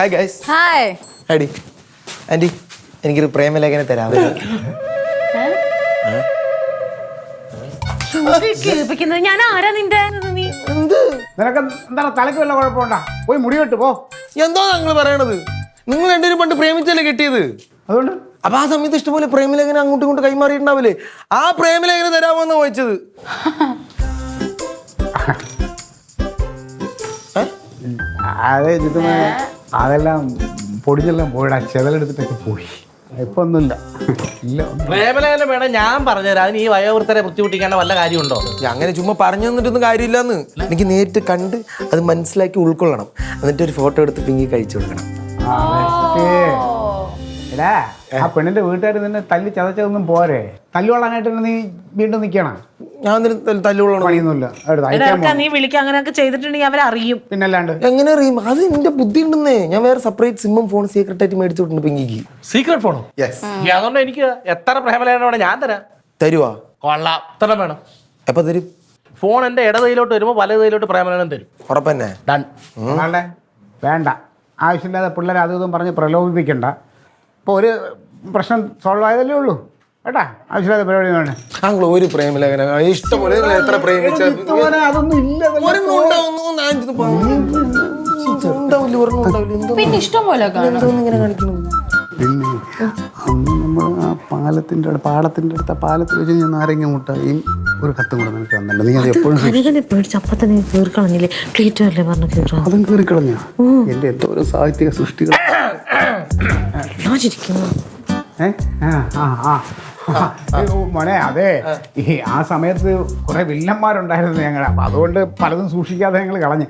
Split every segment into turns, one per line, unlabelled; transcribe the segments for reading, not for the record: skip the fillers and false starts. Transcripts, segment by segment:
Hi guys.
Hi.
Aunty aunty എനിക്കൊരു പ്രേമലേഖനം തരാമോ?
ഞാൻ ആരാ നിന്റെ?
നിനക്ക് എന്താണ് തലയ്ക്ക് വല്ല കുഴപ്പമുണ്ടാ? പോയി മുടി വെട്ട് പോ.
എന്തോ നിങ്ങൾ പറയണത്? നിങ്ങൾ രണ്ടുപേരും പണ്ട് പ്രേമിച്ചല്ലേ കിട്ടിയത്?
അതുകൊണ്ട്
അപ്പൊ ആ സമയത്ത് ഇഷ്ടംപോലെ പ്രേമലേഖനം അങ്ങോട്ടും ഇങ്ങോട്ട് കൈമാറിയിട്ടുണ്ടാവില്ലേ? ആ പ്രേമലേഖനം തരാമോന്ന് ചോദിച്ചത്.
അതെ ജിത്തുമേ, അതെല്ലാം പൊടിഞ്ഞെല്ലാം പോയിടാ, ചെതലെടുത്തിട്ടൊക്കെ പോയി. ഇപ്പൊ ഒന്നുമില്ല. ഇല്ല
പ്രേമലേഖനം വേണം ഞാൻ പറഞ്ഞുതരാം. അതിന് ഈ വയോവൃത്തരെ ബുദ്ധിമുട്ടിക്കേണ്ട വല്ല കാര്യമുണ്ടോ?
അങ്ങനെ ചുമ്മാ പറഞ്ഞു തന്നിട്ടൊന്നും കാര്യമില്ലെന്ന്. എനിക്ക് നേരിട്ട് കണ്ട് അത് മനസ്സിലാക്കി ഉൾക്കൊള്ളണം. എന്നിട്ട് ഒരു ഫോട്ടോ എടുത്ത് പിങ്കി കഴിച്ചു കൊടുക്കണം.
എടാ, ആ പെണ്ണിന്റെ വീട്ടുകാർ നിന്നെ തല്ലി ചതച്ചതൊന്നും പോരെ. തല്ലുകൊള്ളാനായിട്ട് നീ വീണ്ടും നിക്കണം.
ഞാൻ തല്ലുകൊള്ളണം
പണിയൊന്നുമില്ല.
നീ വിളിക്കുക അങ്ങനെയൊക്കെ ചെയ്തിട്ടുണ്ടെങ്കിൽ അവരറിയും.
പിന്നല്ലാണ്ട്
എങ്ങനെ അറിയും? അത് എന്റെ ബുദ്ധി ഉണ്ടെന്നേ. ഞാൻ വേറെ സെപ്പറേറ്റ് സിമ്മും ഫോൺ സീക്രട്ട് ആയിട്ട് മേടിച്ചിട്ടുണ്ട് പിങ്കിക്ക്.
സീക്രട്ട് ഫോണോ?
യെസ്.
അതുകൊണ്ട് എനിക്ക് എത്ര പ്രേമലേഖനം വേണം ഞാൻ തരാം.
തരുവാ?
കൊള്ളാം. എത്ര വേണം?
എപ്പൊ തരും?
ഫോൺ എന്റെ ഇട കൈയിലോട്ട് വരുമ്പോ വല കൈയിലോട്ട് പ്രേമലേഖനം തരും.
ഉറപ്പന്നെ?
ഡൺ.
വേണ്ട, ആവശ്യമില്ലാതെ പിള്ളേരെ അതും ഇതും പറഞ്ഞ് പ്രലോഭിപ്പിക്കണ്ട. ഇപ്പോൾ ഒരു പ്രശ്നം സോൾവ് ആയതല്ലേ ഉള്ളൂ കേട്ടാ. ആവശ്യമില്ലാത്ത പരിപാടി വേണം.
താങ്കൾ ഒരു പ്രേമലേഖനം ഇഷ്ടംപോലെ എത്ര പ്രേമിച്ച
അതൊന്നും ഇല്ല.
പിന്നെ ഇഷ്ടം പോലെ
പിന്നെ അന്ന് നമ്മൾ ആ പാടത്തിൻ്റെ അടുത്ത പാലത്തിൽ വെച്ച് ഞാൻ നാരങ്ങ മുട്ടായും ഒരു കത്തും കൂടെ നിനക്ക് തന്നല്ലോ. നീ അത് എപ്പോഴും
തീർക്കളഞ്ഞില്ലേ? ക്ലീറ്റല്ലേ പറഞ്ഞു കീറാ?
അതും കീറിക്കളഞ്ഞ എൻ്റെ എന്തോരം സാഹിത്യ സൃഷ്ടികൾ. മോനെ, അതെ, ഈ ആ സമയത്ത് കുറെ വില്ലന്മാരുണ്ടായിരുന്നു ഞങ്ങൾ. അപ്പൊ അതുകൊണ്ട് പലതും സൂക്ഷിക്കാതെ ഞങ്ങൾ കളഞ്ഞ്.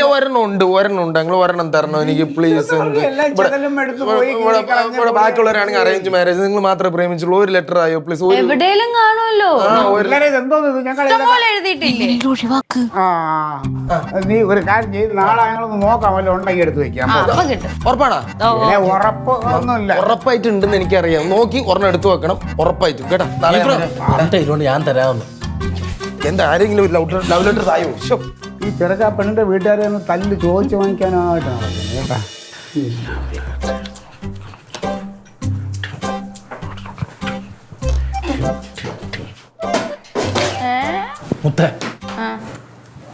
ഒരെണ്ണം ഉണ്ട് ഞങ്ങൾ ഒരെണ്ണം തരണം എനിക്ക് പ്ലീസ്. ബാക്കിയുള്ളവരാണെങ്കിൽ അറേഞ്ച് മാരേജ്, നിങ്ങൾ മാത്രമേ പ്രേമിച്ചുള്ളൂ. ഒരു ലെറ്റർ ആയോ പ്ലീസ്?
എവിടെയെങ്കിലും കാണുമല്ലോ.
നീ ഒരു കാര്യം ചെയ്ത് നാളെ ഞങ്ങളൊന്ന് നോക്കാം, വല്ല ഉണ്ടെങ്കിൽ എടുത്ത് വെക്കാം.
ഉറപ്പാണോ?
ഉറപ്പ് ഒന്നുമില്ല.
ഉറപ്പായിട്ടുണ്ടെന്ന് എനിക്കറിയാം. നോക്കി ഒരെണ്ണം എടുത്തു വെക്കണം ഉറപ്പായിട്ടും കേട്ടോ.
ഇതുകൊണ്ട് ഞാൻ തരാമെന്ന്.
എന്താ ആരെങ്കിലും ഒരു ലവ് ലെറ്റർ ആയോ?
ഈ ചെറുക്ക പെണ്ണിന്റെ വീട്ടുകാരെ ഒന്ന് തല്ല് ചോദിച്ചു വാങ്ങിക്കാനായിട്ട് നടക്കുന്നത് കേട്ടാ.
മുത്തേ,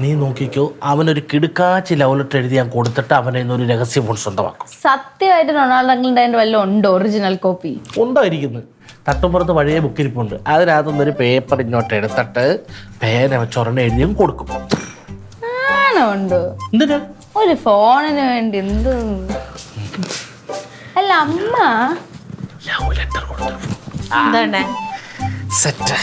നീ നോക്കിക്കോ. അവനൊരു കിടുക്കാച്ചി ലവ് ലെറ്റർ എഴുതി ഞാൻ കൊടുത്തിട്ട് അവനെ ഒരു രഹസ്യ ഫോൺ സ്വന്തമാക്കും.
സത്യമായിട്ട് റൊണാൾഡോ അങ്കിളിന്റെ വല്ലതും ഉണ്ടോ ഒറിജിനൽ കോപ്പി?
ഉണ്ടായിരിക്കുന്നു. തട്ടുമ്പുറത്ത് പഴയ ബുക്കിരിപ്പുണ്ട്. അതിനകത്തുനിന്നൊരു പേപ്പർ ഇങ്ങോട്ട് എടുത്തിട്ട് പേന വെച്ചൊരെണ്ണം എഴുതിയും കൊടുക്കും.
ഉണ്ടോ?
എന്തിനാ?
ഒരു ഫോണിന് വേണ്ടി എന്ത്? അല്ല അമ്മ
ലവ് ലെറ്റർ കൊടുത്തു.
എന്താണ്
സെറ്റ്.